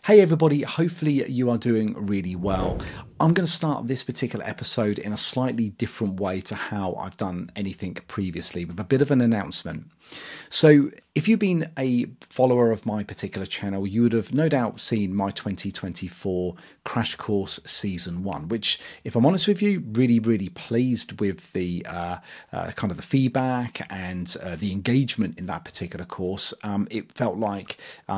Hey everybody, hopefully you are doing really well. I'm going to start this particular episode in a slightly different way to how I've done anything previously, with a bit of an announcement. So if you've been a follower of my particular channel, you would have no doubt seen my 2024 Crash Course Season 1, which, if I'm honest with you, really pleased with the kind of the feedback and the engagement in that particular course. It felt like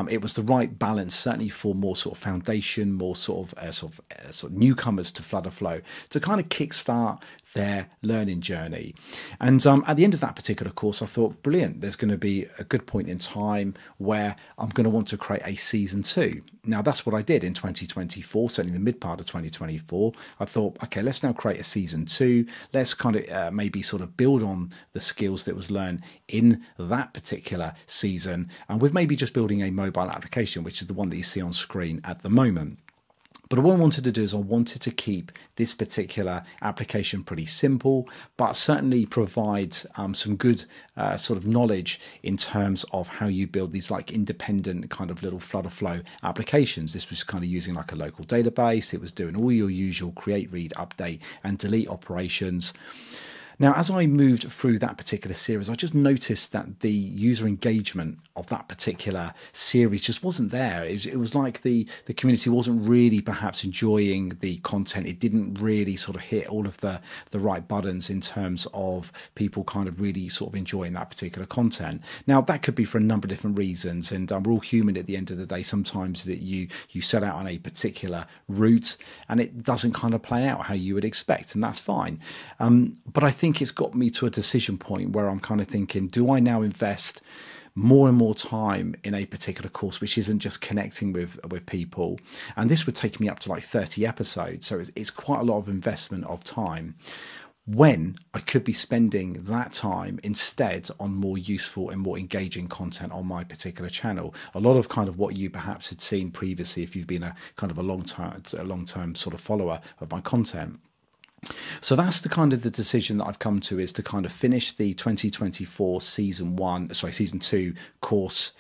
it was the right balance, certainly for more sort of foundation, more sort of newcomers to Flutter Flow, to kind of kickstart their learning journey. And at the end of that particular course, I thought, brilliant, there's going to be a good point in time where I'm going to want to create a Season 2. Now, that's what I did in 2024, certainly the mid part of 2024. I thought, okay, let's now create a Season 2. Let's kind of maybe sort of build on the skills that was learned in that particular season, and with maybe just building a mobile application, which is the one that you see on screen at the moment. But what I wanted to do is I wanted to keep this particular application pretty simple, but certainly provide some good sort of knowledge in terms of how you build these like independent kind of little Flutter Flow applications. This was kind of using like a local database. It was doing all your usual create, read, update, and delete operations. Now, as I moved through that particular series, I just noticed that the user engagement of that particular series just wasn't there. It was like the community wasn't really perhaps enjoying the content. It didn't really sort of hit all of the right buttons in terms of people kind of really sort of enjoying that particular content. Now, that could be for a number of different reasons, and we're all human at the end of the day. Sometimes that you set out on a particular route and it doesn't kind of play out how you would expect, and that's fine. But I think it's got me to a decision point where I'm kind of thinking, do I now invest more and more time in a particular course which isn't just connecting with people? And this would take me up to like 30 episodes, so it's quite a lot of investment of time, when I could be spending that time instead on more useful and more engaging content on my particular channel. A lot of kind of what you perhaps had seen previously if you've been a kind of a long-term sort of follower of my content. So that's the kind of the decision that I've come to, is to kind of finish the 2024 Season 2 course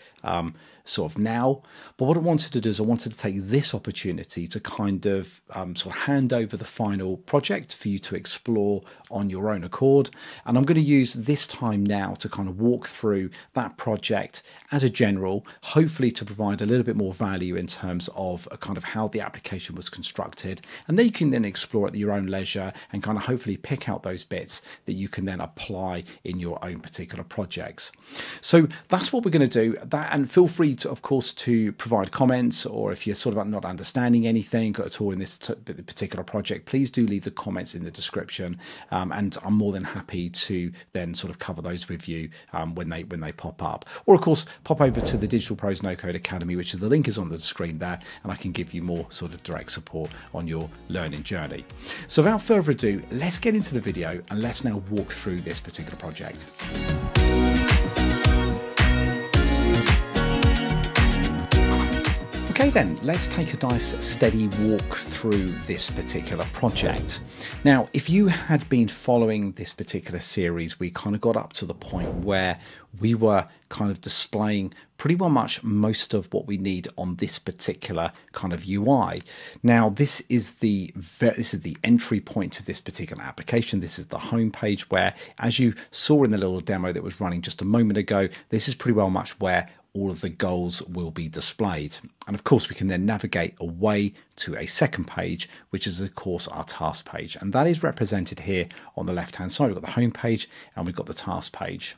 sort of now. But what I wanted to do is I wanted to take this opportunity to kind of sort of hand over the final project for you to explore on your own accord. And I'm going to use this time now to kind of walk through that project as a general, hopefully to provide a little bit more value in terms of kind of how the application was constructed. And then you can then explore at your own leisure and kind of hopefully pick out those bits that you can then apply in your own particular projects. So that's what we're going to do. And feel free to, of course, to provide comments, or if you're sort of not understanding anything at all in this particular project, please do leave the comments in the description, and I'm more than happy to then sort of cover those with you when they pop up. Or of course, pop over to the Digital Pros No Code Academy, which is the link is on the screen there, and I can give you more sort of direct support on your learning journey. So without further ado, let's get into the video and let's now walk through this particular project. Okay then, let's take a nice steady walk through this particular project. Now, if you had been following this particular series, we kind of got up to the point where we were kind of displaying pretty well much most of what we need on this particular kind of UI. Now, this is the entry point to this particular application. This is the home page where, as you saw in the little demo that was running just a moment ago, this is pretty well much where all of the goals will be displayed. And of course, we can then navigate away to a second page, which is of course our task page. And that is represented here on the left-hand side. We've got the home page and we've got the task page.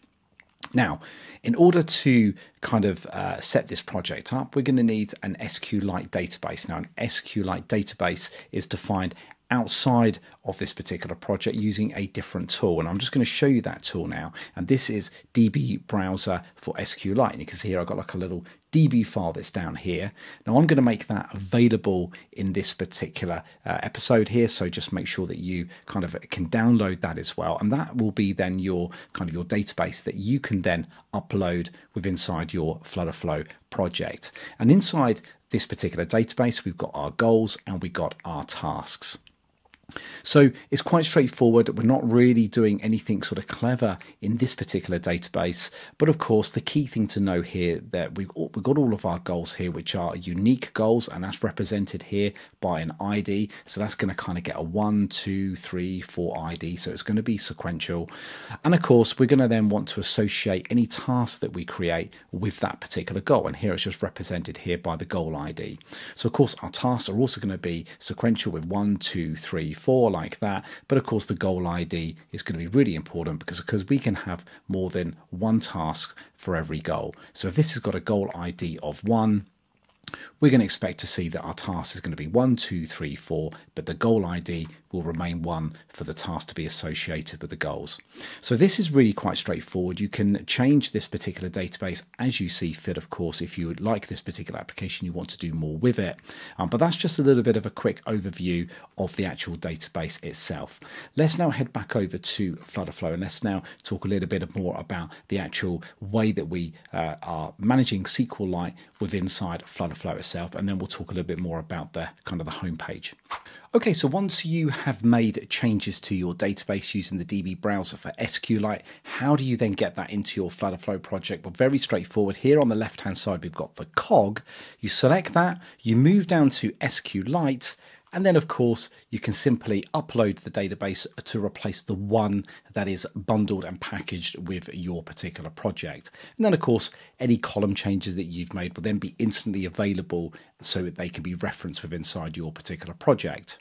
Now, in order to kind of set this project up, we're going to need an SQLite database. Now, an SQLite database is defined outside of this particular project using a different tool, and I'm just going to show you that tool now. And this is DB Browser for SQLite, and you can see here I've got like a little DB file that's down here. Now I'm going to make that available in this particular episode here, so just make sure that you kind of can download that as well, and that will be then your kind of your database that you can then upload with inside your Flutter Flow project. And inside this particular database, we've got our goals and we've got our tasks. So it's quite straightforward. We're not really doing anything sort of clever in this particular database. But of course, the key thing to know here that we've got all of our goals here, which are unique goals, and that's represented here by an ID. So that's going to kind of get a 1, 2, 3, 4 ID. So it's going to be sequential. And of course, we're going to then want to associate any task that we create with that particular goal. And here it's just represented here by the goal ID. So of course, our tasks are also going to be sequential with 1, 2, 3, 4 like that. But of course, the goal ID is going to be really important because we can have more than one task for every goal. So if this has got a goal ID of 1, we're going to expect to see that our task is going to be 1, 2, 3, 4, but the goal ID will remain 1 for the task to be associated with the goals. So this is really quite straightforward. You can change this particular database as you see fit, of course, if you would like this particular application, you want to do more with it. But that's just a little bit of a quick overview of the actual database itself. Let's now head back over to Flutterflow and let's now talk a little bit more about the actual way that we are managing SQLite within inside Flutterflow itself, and then we'll talk a little bit more about the kind of the home page. Okay, so once you have made changes to your database using the DB browser for SQLite, how do you then get that into your Flutterflow project? Well, very straightforward. Here on the left-hand side, we've got the cog. You select that, you move down to SQLite, and then, of course, you can simply upload the database to replace the one that is bundled and packaged with your particular project. And then, of course, any column changes that you've made will then be instantly available so that they can be referenced with inside your particular project.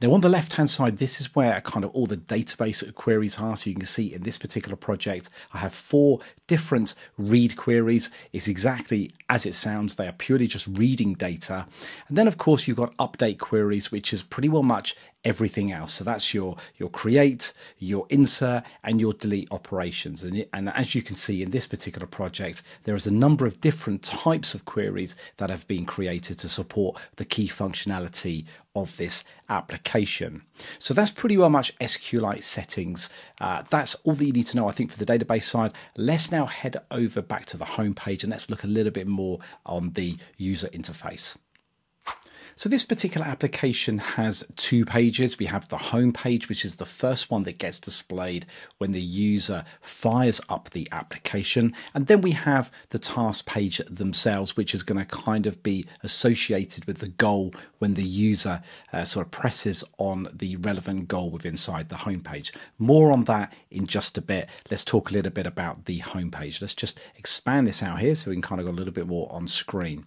Now, on the left-hand side, this is where kind of all the database queries are. So you can see in this particular project, I have 4 different read queries. It's exactly as it sounds. They are purely just reading data. And then, of course, you've got update queries, which is pretty well much everything else. So that's your create, your insert, and your delete operations. And as you can see in this particular project, there is a number of different types of queries that have been created to support the key functionality of this application. So that's pretty well much SQLite settings. That's all that you need to know, I think, for the database side. Let's now head over back to the home page and let's look a little bit more on the user interface. So this particular application has 2 pages. We have the home page, which is the first one that gets displayed when the user fires up the application. And then we have the task page themselves, which is going to kind of be associated with the goal when the user sort of presses on the relevant goal within inside the home page. More on that in just a bit. Let's talk a little bit about the home page. Let's just expand this out here so we can kind of go a little bit more on screen.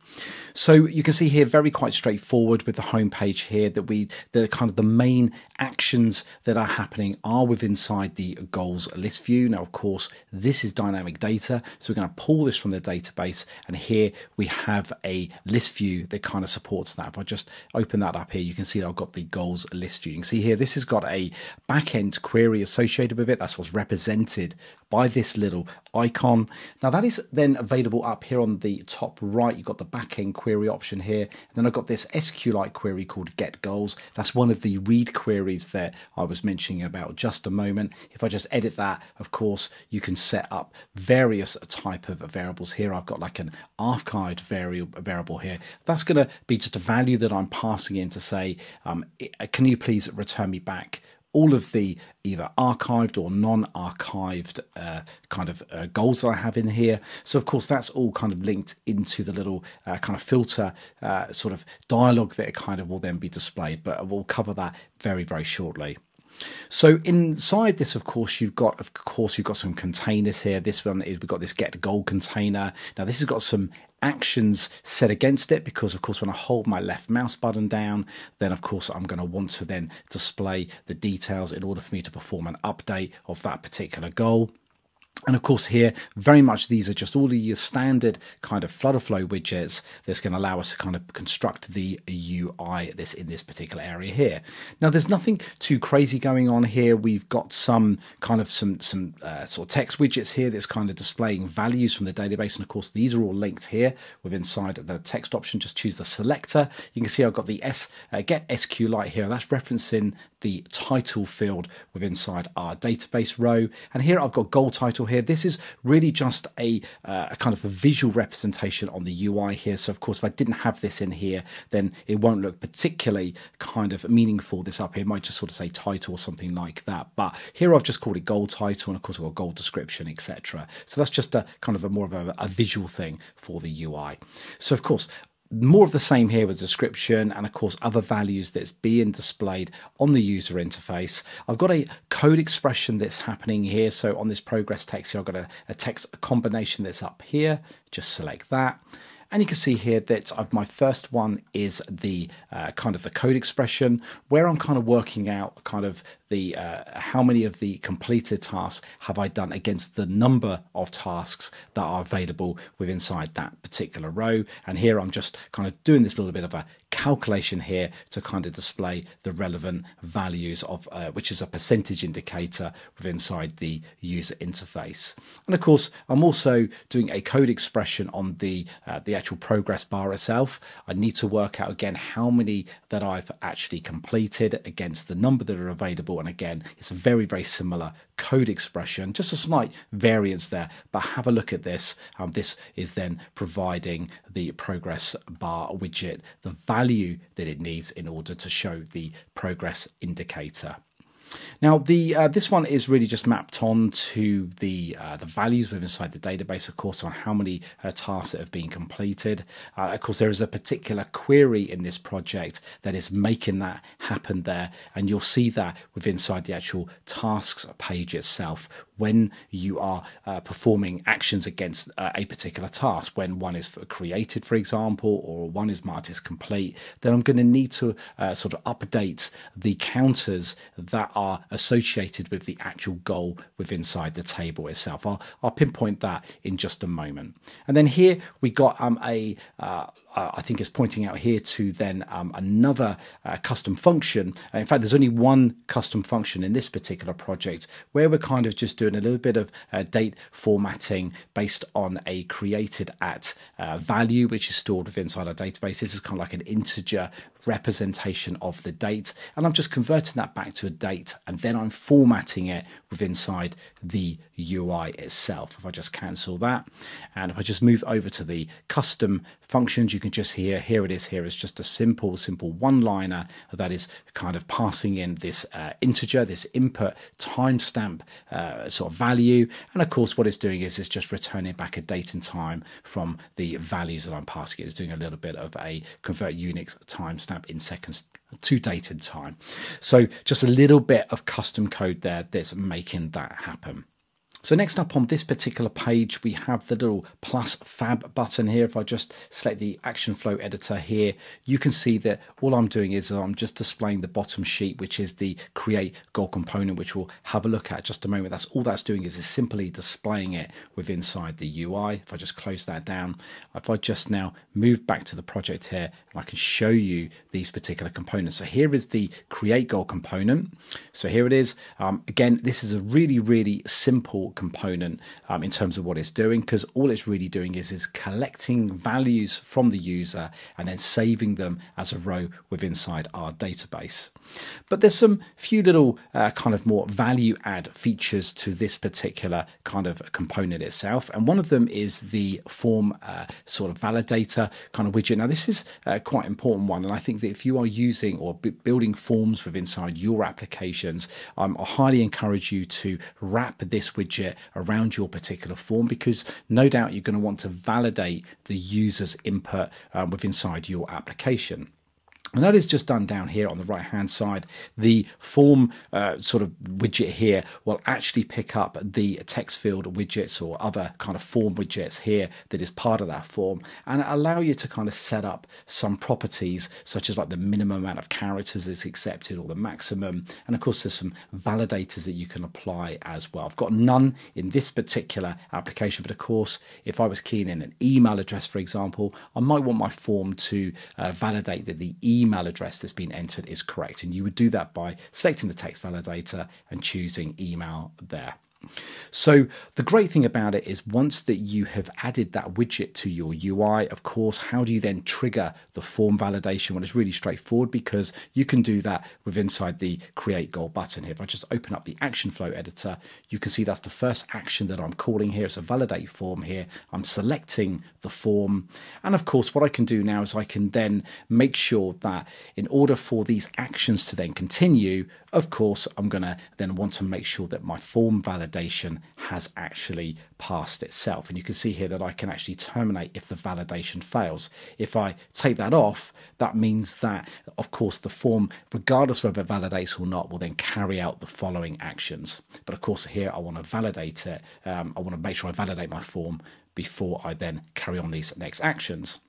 So you can see here, very quite straightforward with the home page here, that the kind of the main actions that are happening are within inside the goals list view. Now, of course, this is dynamic data, so we're going to pull this from the database, and here we have a list view that kind of supports that. If I just open that up here, you can see I've got the goals list view. You can see here this has got a backend query associated with it. That's what's represented by this little icon. Now that is then available up here on the top right. You've got the backend query option here, and then I've got this SQLite query called get goals. That's one of the read queries that I was mentioning about just a moment. If I just edit that, of course, you can set up various type of variables here. I've got like an archived variable here. That's going to be just a value that I'm passing in to say, can you please return me back all of the either archived or non-archived kind of goals that I have in here. So of course that's all kind of linked into the little kind of filter sort of dialog that it kind of will then be displayed, but we'll cover that very, very shortly. So inside this, of course, you've got some containers here. This one is, we've got this get goal container. Now this has got some actions set against it, because of course when I hold my left mouse button down, then of course I'm going to want to then display the details in order for me to perform an update of that particular goal. And of course here, very much these are just all of your standard kind of Flutterflow widgets that's going to allow us to kind of construct the UI that's in this particular area here. Now there's nothing too crazy going on here. We've got some kind of some sort of text widgets here that's kind of displaying values from the database. And of course these are all linked here with inside the text option. Just choose the selector. You can see I've got the get SQLite here. That's referencing the title field within inside our database row. And here I've got goal title here. This is really just a kind of a visual representation on the UI here. So of course, if I didn't have this in here, then it won't look particularly kind of meaningful. This up here might just sort of say title or something like that. But here I've just called it goal title, and of course I've got goal description, etc. So that's just a kind of a more of a visual thing for the UI. So of course, more of the same here with description and of course other values that's being displayed on the user interface. I've got a code expression that's happening here. So on this progress text here, I've got a text combination that's up here. Just select that. And you can see here that my first one is the kind of the code expression, where I'm kind of working out kind of the how many of the completed tasks have I done against the number of tasks that are available within inside that particular row. And here I'm just kind of doing this little bit of a calculation here to kind of display the relevant values of which is a percentage indicator within inside the user interface. And of course, I'm also doing a code expression on the actual progress bar itself. I need to work out again how many that I've actually completed against the number that are available. And again, it's a very, very similar code expression, just a slight variance there, but have a look at this. This is then providing the progress bar widget the value that it needs in order to show the progress indicator. Now, this one is really just mapped on to the values within inside the database, of course, on how many tasks that have been completed. Of course, there is a particular query in this project that is making that happen there, and you'll see that within inside the actual tasks page itself when you are performing actions against a particular task. When one is created, for example, or one is marked as complete, then I'm going to need to sort of update the counters that are associated with the actual goal within inside the table itself. I'll pinpoint that in just a moment. And then here we got I think it's pointing out here to then another custom function. In fact, there's only one custom function in this particular project where we're kind of just doing a little bit of date formatting based on a created at value, which is stored within inside our database. This is kind of like an integer representation of the date, and I'm just converting that back to a date, and then I'm formatting it within inside the UI itself. If I just cancel that, and if I just move over to the custom functions, you can just hear here it is. Here is just a simple one-liner that is kind of passing in this integer, this input timestamp sort of value, and of course what it's doing is it's just returning back a date and time from the values that I'm passing it. It's doing a little bit of a convert Unix timestamp in seconds to date and time. So just a little bit of custom code there that's making that happen. So next up on this particular page, we have the little plus fab button here. If I just select the action flow editor here, you can see that all I'm doing is I'm just displaying the bottom sheet, which is the create goal component, which we'll have a look at just a moment. That's all that's doing is simply displaying it within inside the UI. If I just close that down, if I just now move back to the project here, and I can show you these particular components. So here is the create goal component. So here it is. Again, this is a really, really simple component in terms of what it's doing, because all it's really doing is collecting values from the user and then saving them as a row within inside our database. But there's some few little kind of more value add features to this particular kind of component itself, and one of them is the form sort of validator kind of widget. Now this is quite an important one, and I think that if you are using or building forms within inside your applications, I highly encourage you to wrap this widget around your particular form, because no doubt you're going to want to validate the user's input within inside your application. And that is just done down here on the right hand side. The form sort of widget here will actually pick up the text field widgets or other kind of form widgets here that is part of that form, and allow you to kind of set up some properties such as like the minimum amount of characters that's accepted or the maximum. And of course there's some validators that you can apply as well. I've got none in this particular application, but of course if I was keying in an email address, for example, I might want my form to validate that the email address that's been entered is correct, and you would do that by selecting the text validator and choosing email there. So the great thing about it is once that you have added that widget to your UI, of course, how do you then trigger the form validation? Well, it's really straightforward because you can do that with inside the create goal button here. If I just open up the action flow editor, you can see that's the first action that I'm calling here. It's a validate form here. I'm selecting the form. And of course, what I can do now is I can then make sure that in order for these actions to then continue, of course, I'm going to then want to make sure that my form validation has actually passed itself. And you can see here that I can actually terminate if the validation fails. If I take that off, that means that, of course, the form, regardless of whether it validates or not, will then carry out the following actions. But of course, here I want to validate it. I want to make sure I validate my form before I then carry on these next actions.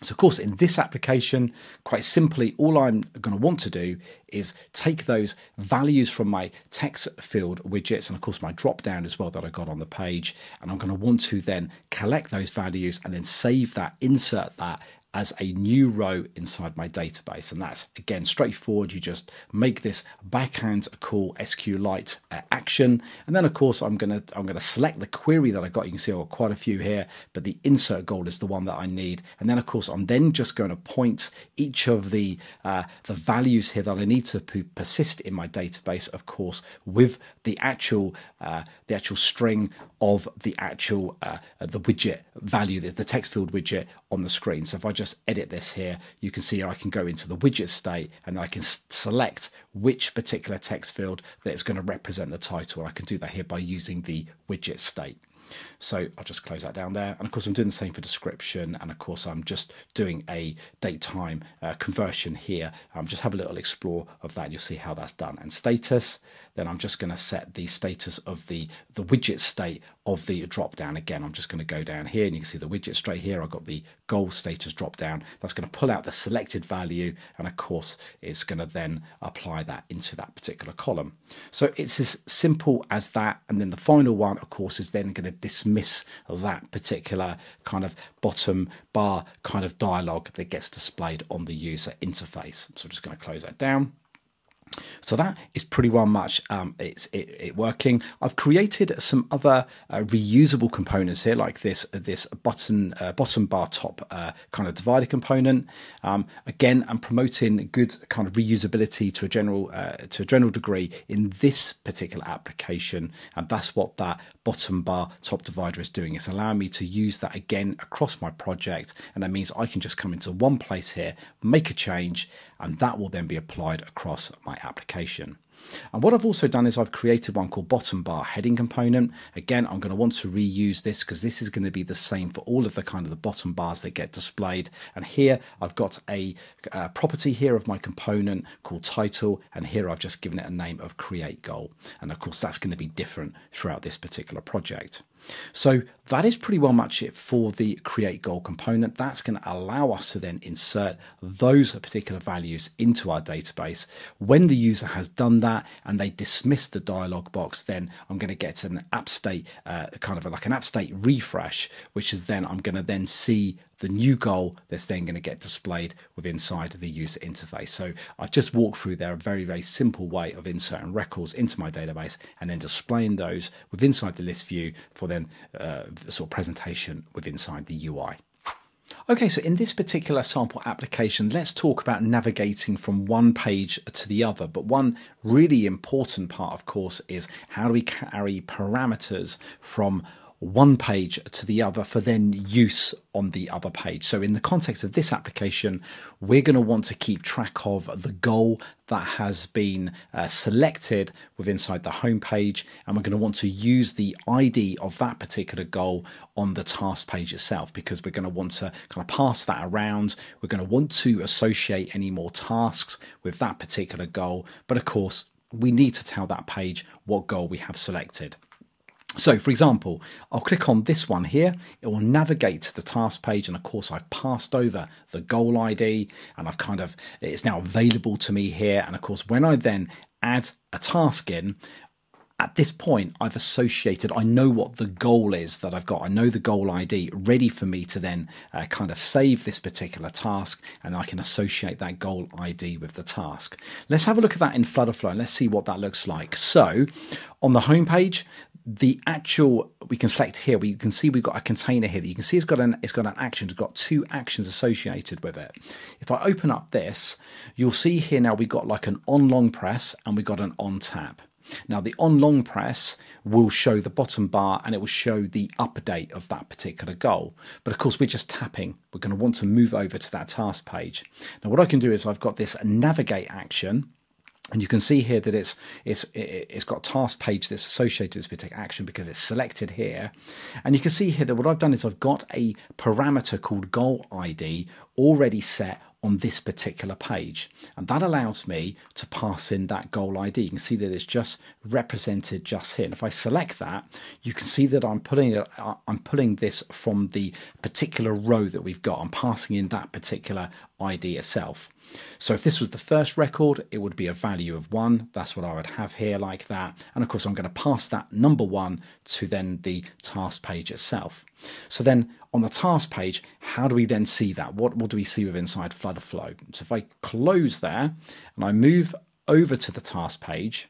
So of course, in this application, quite simply, all I'm going to want to do is take those values from my text field widgets and of course my drop down as well that I got on the page. And I'm going to want to then collect those values and then save that, insert that as a new row inside my database. And that's, again, straightforward. You just make this backhand call SQLite action. And then, of course, I'm gonna select the query that I got. You can see I've got quite a few here, but the insert goal is the one that I need. And then, of course, I'm then just going to point each of the values here that I need to persist in my database, of course, with the actual string of the actual the widget value, the text field widget on the screen. So if I just edit this here, you can see I can go into the widget state and I can select which particular text field that is going to represent the title. I can do that here by using the widget state. So I'll just close that down there. And of course, I'm doing the same for description. And of course, I'm just doing a date time conversion here. Just have a little explore of that. And you'll see how that's done. And status, then I'm just going to set the status of the widget state of the drop down. Again, I'm just going to go down here and you can see the widget straight here. I've got the goal status drop down. That's going to pull out the selected value. And of course, it's going to then apply that into that particular column. So it's as simple as that. And then the final one, of course, is then going to dismiss that particular kind of bottom bar kind of dialogue that gets displayed on the user interface. So I'm just going to close that down. So that is pretty well much it working. I've created some other reusable components here, like this bottom bar top kind of divider component. Again, I'm promoting good kind of reusability to a general degree in this particular application, and that's what that bottom bar top divider is doing. It's allowing me to use that again across my project, and that means I can just come into one place here, make a change, and that will then be applied across my application. And what I've also done is I've created one called bottom bar heading component. Again, I'm going to want to reuse this because this is going to be the same for all of the kind of the bottom bars that get displayed. And here I've got a property here of my component called title, and here I've just given it a name of create goal. And of course, that's going to be different throughout this particular project. So that is pretty well much it for the create goal component. That's going to allow us to then insert those particular values into our database. When the user has done that and they dismiss the dialog box, then I'm going to get an app state, kind of like an app state refresh, which is then I'm going to then see the new goal that's then going to get displayed with inside the user interface. So I've just walked through there a very, very simple way of inserting records into my database and then displaying those with inside the list view for then sort of presentation with inside the UI. Okay, so in this particular sample application, let's talk about navigating from one page to the other. But one really important part, of course, is how do we carry parameters from one page to the other for then use on the other page. So in the context of this application, we're going to want to keep track of the goal that has been selected with inside the home page, and we're going to want to use the ID of that particular goal on the task page itself, because we're going to want to kind of pass that around. We're going to want to associate any more tasks with that particular goal, but of course we need to tell that page what goal we have selected. So for example, I'll click on this one here. It will navigate to the task page. And of course, I've passed over the goal ID and it's now available to me here. And of course, when I then add a task in, at this point, I've associated, I know what the goal is that I've got. I know the goal ID ready for me to then kind of save this particular task, and I can associate that goal ID with the task. Let's have a look at that in Flutterflow and let's see what that looks like. So on the home page, the actual, we can select here, we can see we've got a container here that you can see it's got an action, it's got 2 actions associated with it. If I open up this, you'll see here now we've got like an on long press and we've got an on tap. Now the on long press will show the bottom bar and it will show the update of that particular goal. But of course we're just tapping. We're going to want to move over to that task page. Now what I can do is I've got this navigate action. And you can see here that it's got task page that's associated with this particular action because it's selected here. And you can see here that what I've done is I've got a parameter called goal ID already set on this particular page. And that allows me to pass in that goal ID. You can see that it's just represented just here. And if I select that, you can see that I'm pulling this from the particular row that we've got. I'm passing in that particular ID itself. So if this was the first record, it would be a value of 1. That's what I would have here like that. And of course, I'm going to pass that number 1 to then the task page itself. So then on the task page, how do we then see that? What do we see with inside Flutterflow? So if I close there and I move over to the task page,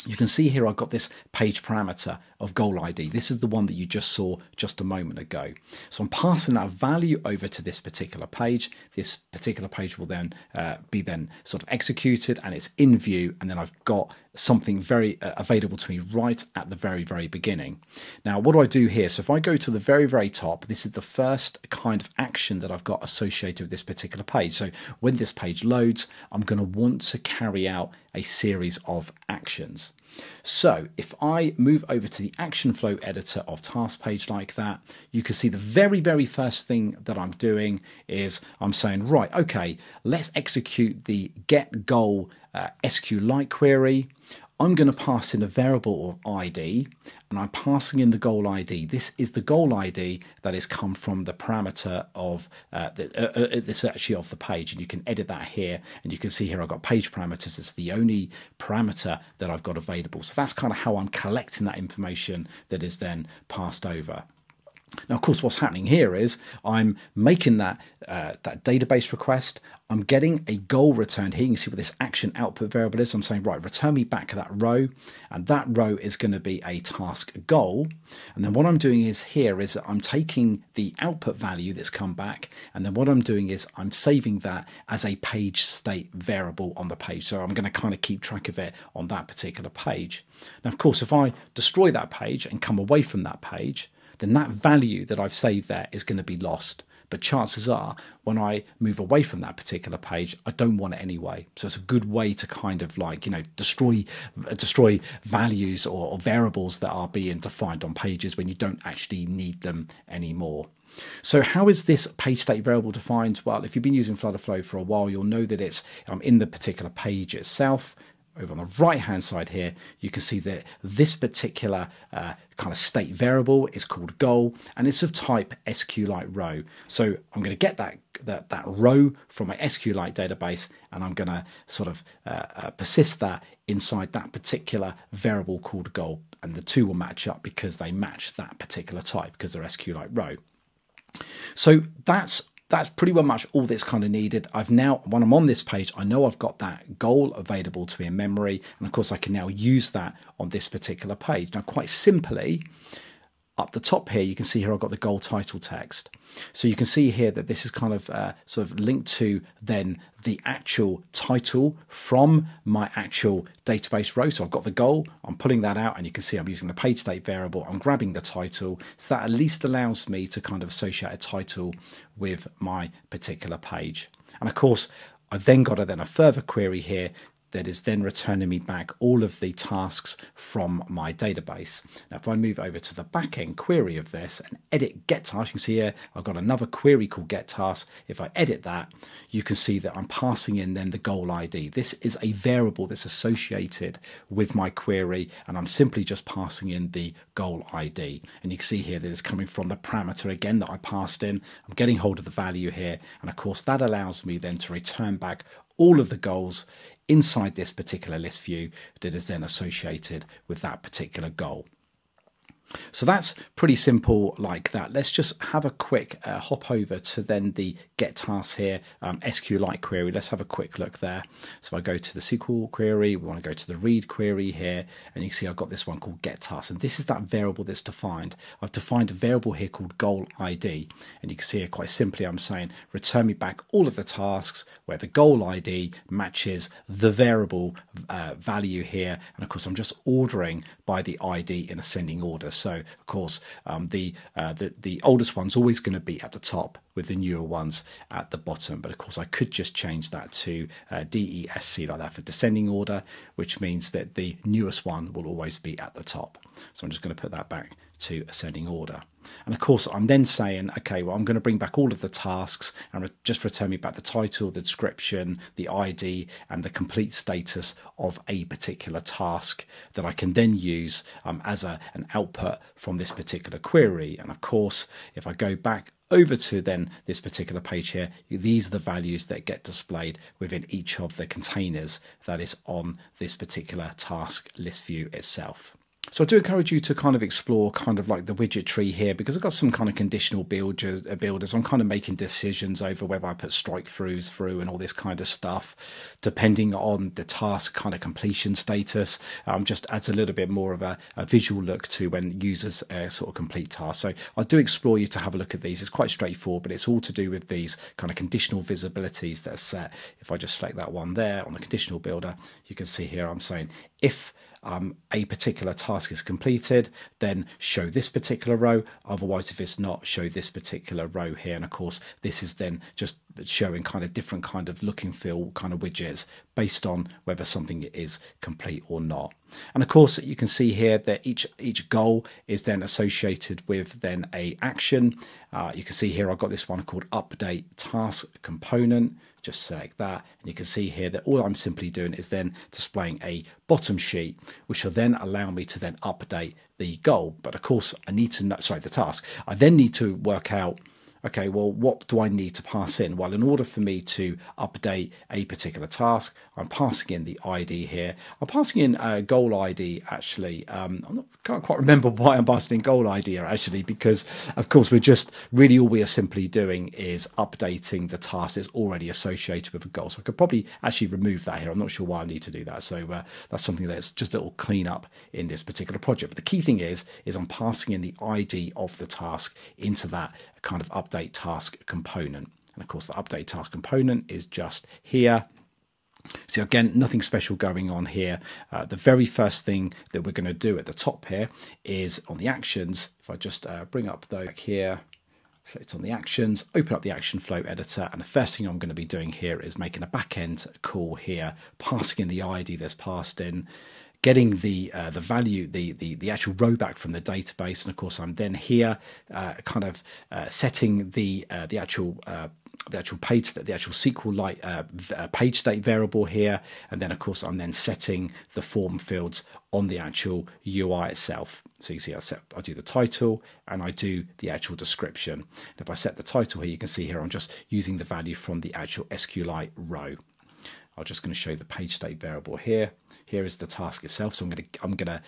you can see here I've got this page parameter of goal ID. This is the one that you just saw just a moment ago. So I'm passing that value over to this particular page. This particular page will then be then sort of executed and it's in view, and then I've got something very available to me right at the very beginning. Now what do I do here? So if I go to the very top, this is the first kind of action that I've got associated with this particular page. So when this page loads, I'm going to want to carry out a series of actions. So if I move over to the action flow editor of task page like that, you can see the very first thing that I'm doing is I'm saying, right, okay, let's execute the get goal SQLite query. I'm going to pass in a variable or ID, and I'm passing in the goal ID. This is the goal ID that has come from the parameter of this actually of the page, and you can edit that here, and you can see here I've got page parameters. It's the only parameter that I've got available. So that's kind of how I'm collecting that information that is then passed over. Now, of course, what's happening here is I'm making that database request. I'm getting a goal returned here. You can see what this action output variable is. I'm saying, right, return me back to that row. And that row is going to be a task goal. And then what I'm doing is here is I'm taking the output value that's come back. And then what I'm doing is I'm saving that as a page state variable on the page. So I'm going to kind of keep track of it on that particular page. Now, of course, if I destroy that page and come away from that page, then that value that I've saved there is going to be lost. But chances are, when I move away from that particular page, I don't want it anyway. So it's a good way to kind of like, you know, destroy values or variables that are being defined on pages when you don't actually need them anymore. So how is this page state variable defined? Well, if you've been using Flutterflow for a while, you'll know that it's in the particular page itself. Over on the right hand side here, you can see that this particular kind of state variable is called goal, and it's of type SQLite row. So I'm going to get that row from my SQLite database, and I'm going to sort of persist that inside that particular variable called goal, and the two will match up because they match that particular type because they're SQLite row. So that's pretty well much all that's kind of needed. I've now, when I'm on this page, I know I've got that goal available to me in memory. And of course, I can now use that on this particular page. Now, quite simply, up the top here, you can see here I've got the goal title text. So you can see here that this is kind of sort of linked to then the actual title from my actual database row. So I've got the goal, I'm pulling that out, and you can see I'm using the page state variable. I'm grabbing the title. So that at least allows me to kind of associate a title with my particular page. And of course, I've then got a further query here that is then returning me back all of the tasks from my database. Now, if I move over to the back-end query of this and edit get task, you can see here I've got another query called get task. If I edit that, you can see that I'm passing in then the goal ID. This is a variable that's associated with my query, and I'm simply just passing in the goal ID. And you can see here that it's coming from the parameter again that I passed in. I'm getting hold of the value here, and of course that allows me then to return back all of the goals inside this particular list view that is then associated with that particular goal. So that's pretty simple like that. Let's just have a quick hop over to then the get task here, SQLite query. Let's have a quick look there. So if I go to the SQL query, we want to go to the read query here, and you can see I've got this one called get task, and this is that variable that's defined. I've defined a variable here called goal ID, and you can see here quite simply I'm saying return me back all of the tasks where the goal ID matches the variable value here, and of course I'm just ordering by the ID in ascending order. So of course the oldest one's always going to be at the top with the newer ones at the bottom, but of course I could just change that to DESC like that for descending order, which means that the newest one will always be at the top. So I'm just going to put that back to ascending order. And of course I'm then saying, okay, well I'm going to bring back all of the tasks and just return me back the title, the description, the ID and the complete status of a particular task that I can then use as an output from this particular query. And of course if I go back over to then this particular page here, these are the values that get displayed within each of the containers that is on this particular task list view itself. So I do encourage you to kind of explore kind of like the widget tree here, because I've got some kind of conditional builders. I'm kind of making decisions over whether I put strike throughs through and all this kind of stuff, depending on the task kind of completion status. Just adds a little bit more of a visual look to when users sort of complete tasks. So I do explore you to have a look at these. It's quite straightforward, but it's all to do with these kind of conditional visibilities that are set. If I just select that one there on the conditional builder, you can see here I'm saying if a particular task is completed, then show this particular row. Otherwise, if it's not, show this particular row here. And of course, this is then just showing kind of different kind of look and feel kind of widgets based on whether something is complete or not. And of course, you can see here that each goal is then associated with then a action. You can see here I've got this one called update task component. Just select that, and you can see here that all I'm simply doing is then displaying a bottom sheet, which will then allow me to then update the goal. But of course I need to know, sorry, the task. I then need to work out, okay, well, what do I need to pass in? Well, in order for me to update a particular task, I'm passing in the ID here. I'm passing in a goal ID, actually. Can't quite remember why I'm passing in goal ID here, actually, because, of course, we're just really all we are simply doing is updating the task that's already associated with a goal. So I could probably actually remove that here. I'm not sure why I need to do that. So that's something that's just a little cleanup in this particular project. But the key thing is I'm passing in the ID of the task into that kind of update task component. And of course the update task component is just here. So again, nothing special going on here. The very first thing that we're going to do at the top here is on the actions. If I just bring up those here, select on the actions, open up the action flow editor, and the first thing I'm going to be doing here is making a backend call here, passing in the ID that's passed in, getting the value, the actual row back from the database, and of course I'm then here kind of setting the actual page, the actual SQLite page state variable here, and then of course I'm then setting the form fields on the actual UI itself. So you see I do the title and I do the actual description. And if I set the title here, you can see here I'm just using the value from the actual SQLite row. I'm just going to show the page state variable here. Here is the task itself. So I'm gonna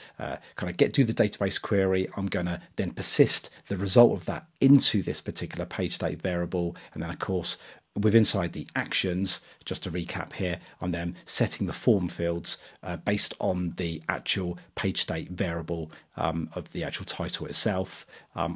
kind of do the database query. I'm going to then persist the result of that into this particular page state variable, and then of course inside the actions, just to recap here, I'm then setting the form fields based on the actual page state variable of the actual title itself,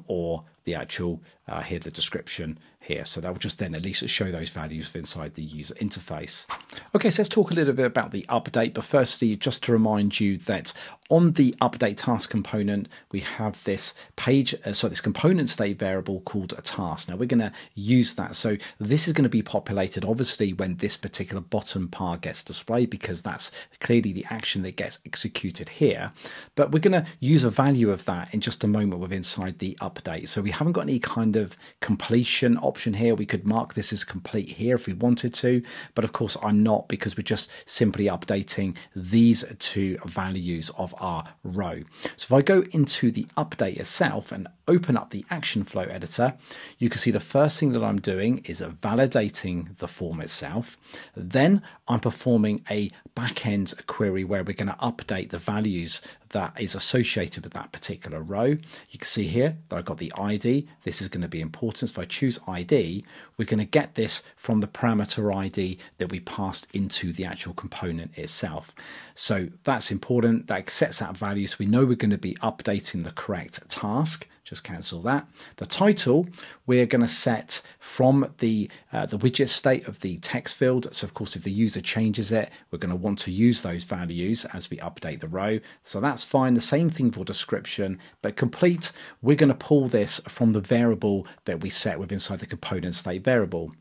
or the actual here the description here. So that will just then at least show those values inside the user interface. Okay, so let's talk a little bit about the update, but firstly just to remind you that on the update task component we have this this component state variable called a task. Now we're going to use that, so this is going to be populated obviously when this particular bottom part gets displayed, because that's clearly the action that gets executed here, but we're going to use a value of that in just a moment with inside the update. So we haven't got any kind of completion option here. We could mark this as complete here if we wanted to, but of course I'm not, because we're just simply updating these two values of our row. So if I go into the update itself and open up the action flow editor, you can see the first thing that I'm doing is validating the form itself. Then I'm performing a back-end query where we're going to update the values that is associated with that particular row. You can see here that I've got the ID. This is going to be important. So if I choose ID, we're going to get this from the parameter ID that we passed into the actual component itself. So that's important. That sets that value, so we know we're going to be updating the correct task. Just cancel that. The title we're going to set from the widget state of the text field. So of course, if the user changes it, we're going to want to use those values as we update the row. So that's fine. The same thing for description, but complete, we're going to pull this from the variable that we set with inside the component state variable.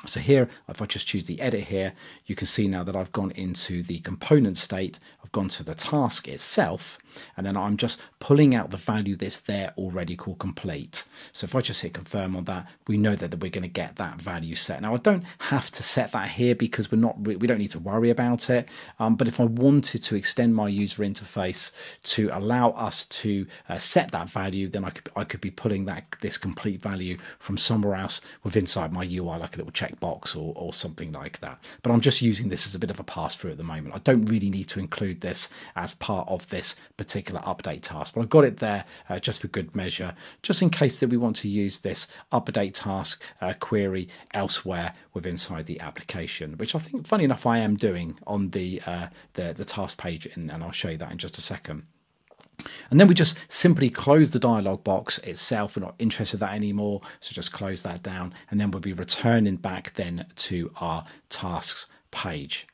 So here, if I just choose the edit here, you can see now that I've gone into the component state, I've gone to the task itself, and then I'm just pulling out the value that's there already called complete. So if I just hit confirm on that, we know that we're going to get that value set. Now I don't have to set that here because we don't need to worry about it. But if I wanted to extend my user interface to allow us to set that value, then I could be pulling this complete value from somewhere else within inside my UI, like a little checkbox or something like that. But I'm just using this as a bit of a pass-through at the moment. I don't really need to include this as part of this particular update task, but I've got it there just for good measure, just in case that we want to use this update task query elsewhere within inside the application, which I think, funny enough, I am doing on the task page, and I'll show you that in just a second. And then we just simply close the dialog box itself. We're not interested in that anymore, so just close that down, and then we'll be returning back then to our tasks page.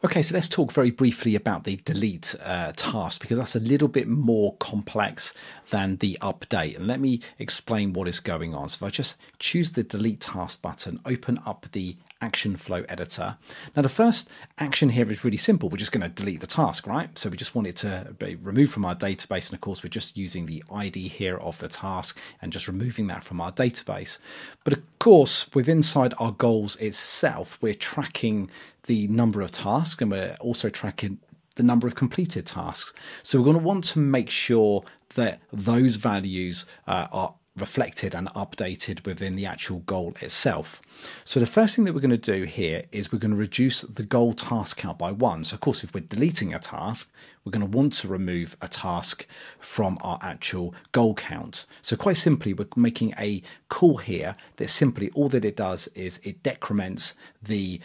Okay, so let's talk very briefly about the delete task, because that's a little bit more complex than the update. And let me explain what is going on. So if I just choose the delete task button, open up the action flow editor. Now the first action here is really simple. We're just going to delete the task, right? So we just want it to be removed from our database. And of course, we're just using the ID here of the task and just removing that from our database. But of course, within inside our goals itself, we're tracking the number of tasks, and we're also tracking the number of completed tasks. So we're going to want to make sure that those values are reflected and updated within the actual goal itself. So the first thing that we're going to do here is we're going to reduce the goal task count by 1. So of course, if we're deleting a task, we're going to want to remove a task from our actual goal count. So quite simply, we're making a call here that simply all that it does is it decrements the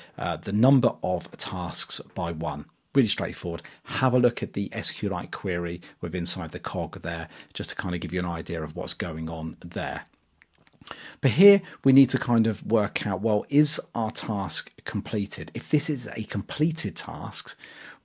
number of tasks by 1. Really straightforward. Have a look at the SQLite query with inside the cog there, just to kind of give you an idea of what's going on there. But here we need to kind of work out, well, is our task completed? If this is a completed task,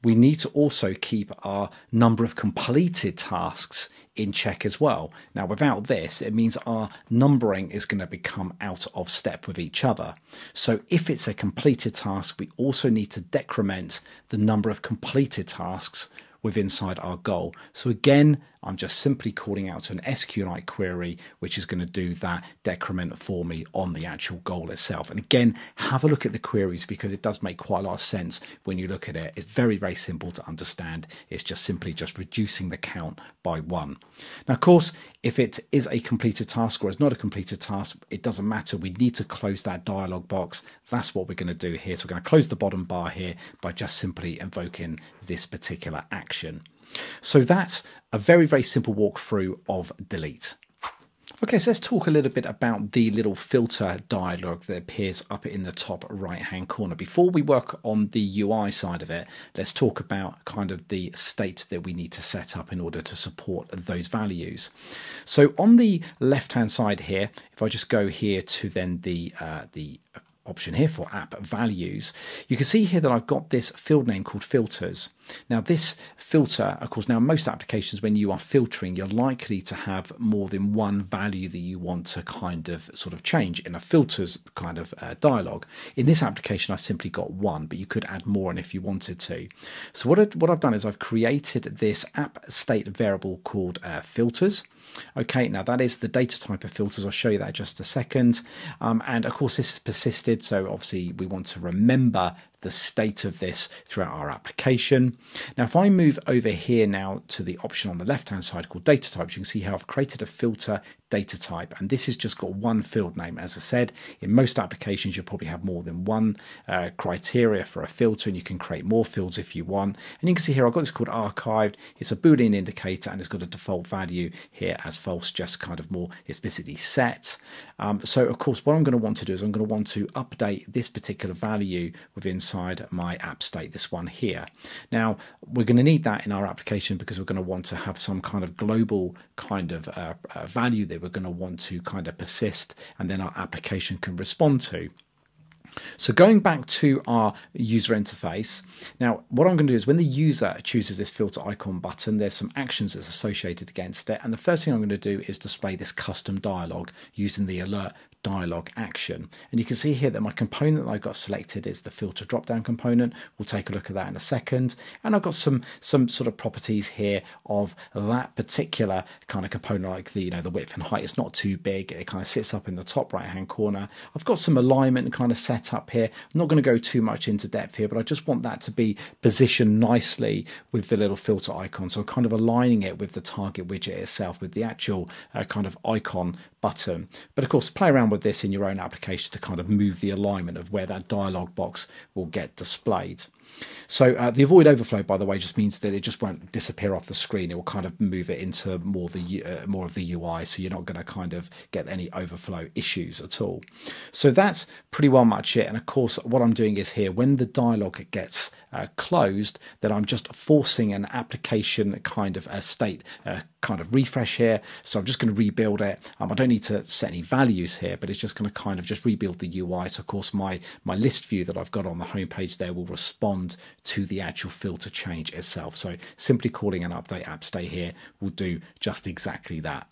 we need to also keep our number of completed tasks in check as well. Now, without this, it means our numbering is going to become out of step with each other. So if it's a completed task, we also need to decrement the number of completed tasks with inside our goal. So again, I'm just simply calling out to an SQLite query, which is going to do that decrement for me on the actual goal itself. And again, have a look at the queries, because it does make quite a lot of sense when you look at it. It's very, very simple to understand. It's just simply just reducing the count by 1. Now, of course, if it is a completed task or it's not a completed task, it doesn't matter. We need to close that dialog box. That's what we're going to do here. So we're going to close the bottom bar here by just simply invoking this particular action. So that's a very, very simple walkthrough of delete. Okay, so let's talk a little bit about the little filter dialog that appears up in the top right hand corner. Before we work on the UI side of it, let's talk about kind of the state that we need to set up in order to support those values. So on the left hand side here, if I just go here to then the option here for app values, you can see here that I've got this field name called filters. Now this filter, of course, now most applications, when you are filtering, you're likely to have more than one value that you want to kind of sort of change in a filters kind of dialog. In this application, I simply got 1, but you could add more in if you wanted to. So what I've done is I've created this app state variable called filters. Okay, now that is the data type of filters. I'll show you that in just a second. And of course, this is persisted. So obviously we want to remember the state of this throughout our application. Now, if I move over here now to the option on the left-hand side called data types, you can see how I've created a filter data type, and this has just got one field name. As I said, in most applications you'll probably have more than one criteria for a filter, and you can create more fields if you want. And you can see here I've got this called archived. It's a Boolean indicator, and it's got a default value here as false, just kind of more explicitly set. So of course what I'm going to want to do is I'm going to want to update this particular value with inside my app state, this one here. Now we're going to need that in our application because we're going to want to have some kind of global kind of value that we're going to want to kind of persist, and then our application can respond to. So going back to our user interface, now what I'm going to do is when the user chooses this filter icon button, there's some actions that's associated against it, and the first thing I'm going to do is display this custom dialog using the alert dialog action. And you can see here that my component that I've got selected is the filter drop down component. We'll take a look at that in a second. And I've got some sort of properties here of that particular kind of component, like the the width and height. It's not too big. It kind of sits up in the top right hand corner. I've got some alignment kind of set up here. I'm not going to go too much into depth here, but I just want that to be positioned nicely with the little filter icon. So kind of aligning it with the target widget itself, with the actual kind of icon button. But of course, play around with this in your own application to kind of move the alignment of where that dialog box will get displayed. So the avoid overflow, by the way, just means that it just won't disappear off the screen. It will kind of move it into more of the UI, so you're not going to kind of get any overflow issues at all. So that's pretty well much it. And of course, what I'm doing is here, when the dialog gets closed, that I'm just forcing an application kind of a state kind of refresh here. So I'm just going to rebuild it. I don't need to set any values here, but it's just going to kind of just rebuild the UI. So of course, my list view that I've got on the home page there will respond to the actual filter change itself. So simply calling an update app state here will do just exactly that.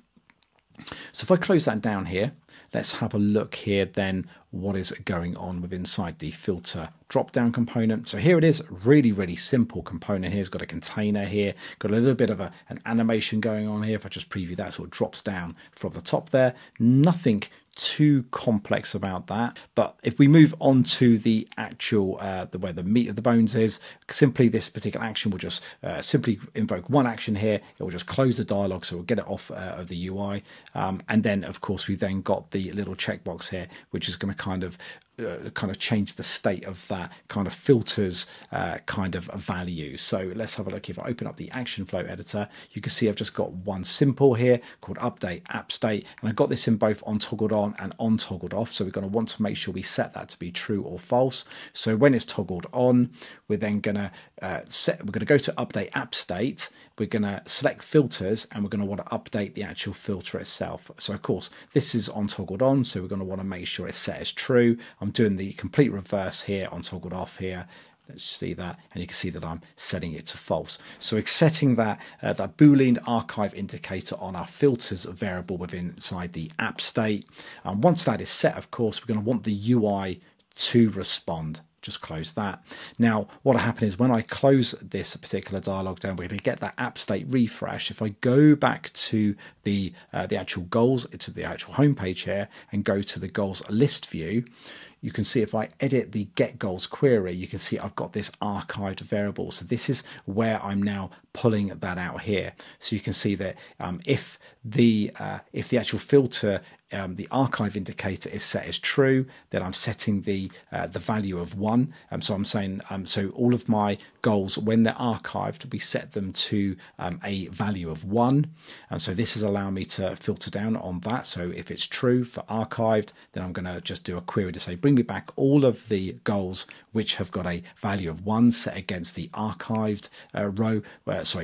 So if I close that down here, let's have a look here then what is going on with inside the filter drop down component. So here it is, really simple component here. It's got a container here, got a little bit of an animation going on here. If I just preview that, sort of drops down from the top there. Nothing too complex about that. But if we move on to the actual where the meat of the bones is, simply this particular action will just simply invoke one action here. It will just close the dialog, so we'll get it off of the UI, and then of course we then got the little checkbox here, which is going to kind of change the state of that kind of filters kind of value. So let's have a look. If I open up the action flow editor, you can see I've just got one simple here called update app state, and I've got this in both on toggled on and on toggled off. So we're going to want to make sure we set that to be true or false. So when it's toggled on, we're then going to go to update app state. We're going to select filters, and we're going to want to update the actual filter itself. So of course this is on toggled on, so we're going to want to make sure it's set as true. I'm doing the complete reverse here on toggled off here. Let's see that, and you can see that I'm setting it to false. So we're setting that that Boolean archive indicator on our filters variable within inside the app state. And once that is set, of course, we're going to want the UI to respond. Just close that. Now, what will happen is when I close this particular dialog down, we're going to get that app state refresh. If I go back to the actual goals, to the actual homepage here, and go to the goals list view, you can see if I edit the get goals query, you can see I've got this archived variable. So this is where I'm now pulling that out here. So you can see that if the actual filter, the archive indicator is set as true, then I'm setting the value of 1. So I'm saying so all of my goals, when they're archived, we set them to a value of 1. And so this is allowing me to filter down on that. So if it's true for archived, then I'm going to just do a query to say bring me back all of the goals which have got a value of 1 set against the archived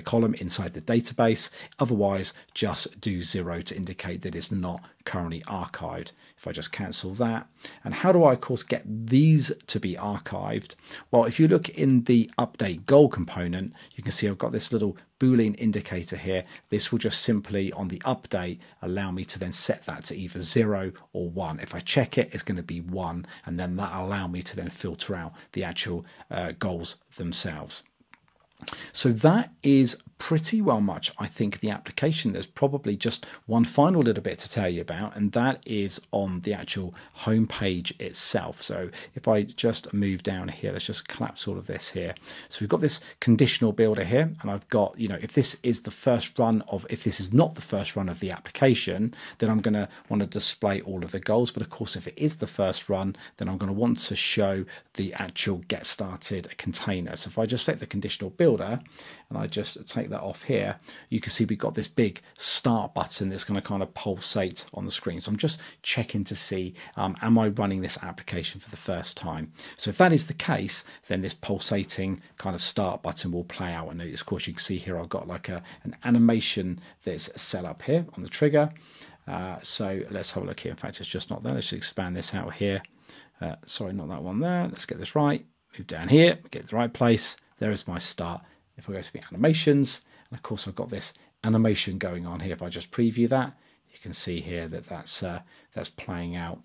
column inside the database. Otherwise, just do 0 to indicate that it's not currently archived. If I just cancel that. And how do I, of course, get these to be archived? Well, if you look in the update goal component, you can see I've got this little Boolean indicator here. This will just simply, on the update, allow me to then set that to either 0 or 1. If I check it, it's going to be 1, and then that allow me to then filter out the actual goals themselves. So that is pretty well much, I think, the application. There's probably just one final little bit to tell you about, and that is on the actual home page itself. So if I just move down here, let's just collapse all of this here. So we've got this conditional builder here, and I've got, if this is the first run of, if this is not the first run of the application, then I'm going to want to display all of the goals. But of course, if it is the first run, then I'm going to want to show the actual get started container. So if I just select the conditional builder and I just take that off here, you can see we've got this big start button that's going to kind of pulsate on the screen. So I'm just checking to see, am I running this application for the first time? So if that is the case, then this pulsating kind of start button will play out. And of course, you can see here I've got like an animation that's set up here on the trigger. So let's have a look here. In fact, it's just not there. Let's expand this out here. Sorry, not that one there. Let's get this right. Move down here, get the right place. There is my start. If I go to the animations, and of course I've got this animation going on here. If I just preview that, you can see here that that's playing out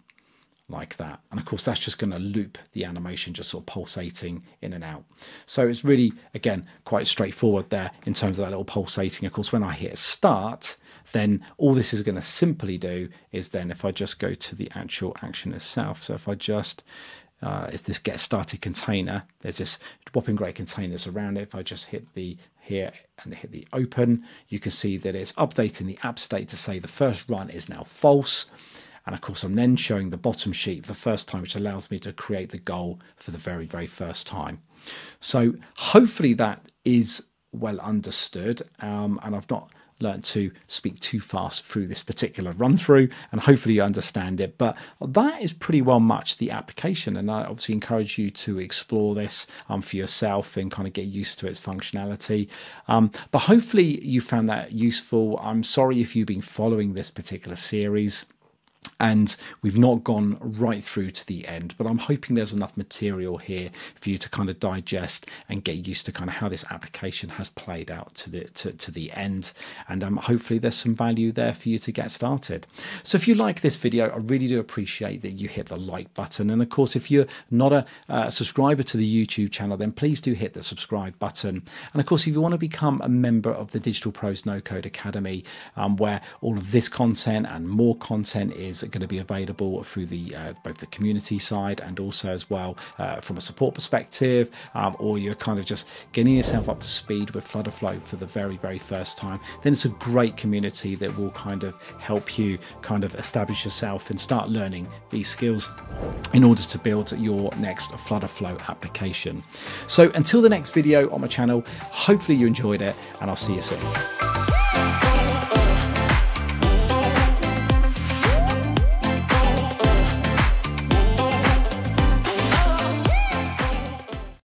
like that. And of course that's just going to loop the animation, just sort of pulsating in and out. So it's really, again, quite straightforward there in terms of that little pulsating. Of course, when I hit start, then all this is going to simply do is then if I just go to the actual action itself. So if I just is this get started container, there's this whopping great containers around it. If I just hit the here and hit the open, you can see that it's updating the app state to say the first run is now false. And of course, I'm then showing the bottom sheet for the first time, which allows me to create the goal for the very, very first time. So hopefully that is well understood, and I've not learned to speak too fast through this particular run through, and hopefully you understand it. But that is pretty well much the application, and I obviously encourage you to explore this for yourself and kind of get used to its functionality. But hopefully you found that useful. I'm sorry if you've been following this particular series and we've not gone right through to the end, but I'm hoping there's enough material here for you to kind of digest and get used to kind of how this application has played out to the end, and hopefully there's some value there for you to get started. So if you like this video, I really do appreciate that you hit the like button, and of course if you're not a subscriber to the YouTube channel, then please do hit the subscribe button. And of course, if you want to become a member of the Digital Pros No Code Academy, where all of this content and more content is going to be available through the both the community side and also as well from a support perspective, or you're kind of just getting yourself up to speed with Flutter Flow for the very, very first time, then it's a great community that will kind of help you kind of establish yourself and start learning these skills in order to build your next Flutter Flow application. So until the next video on my channel, hopefully you enjoyed it, and I'll see you soon.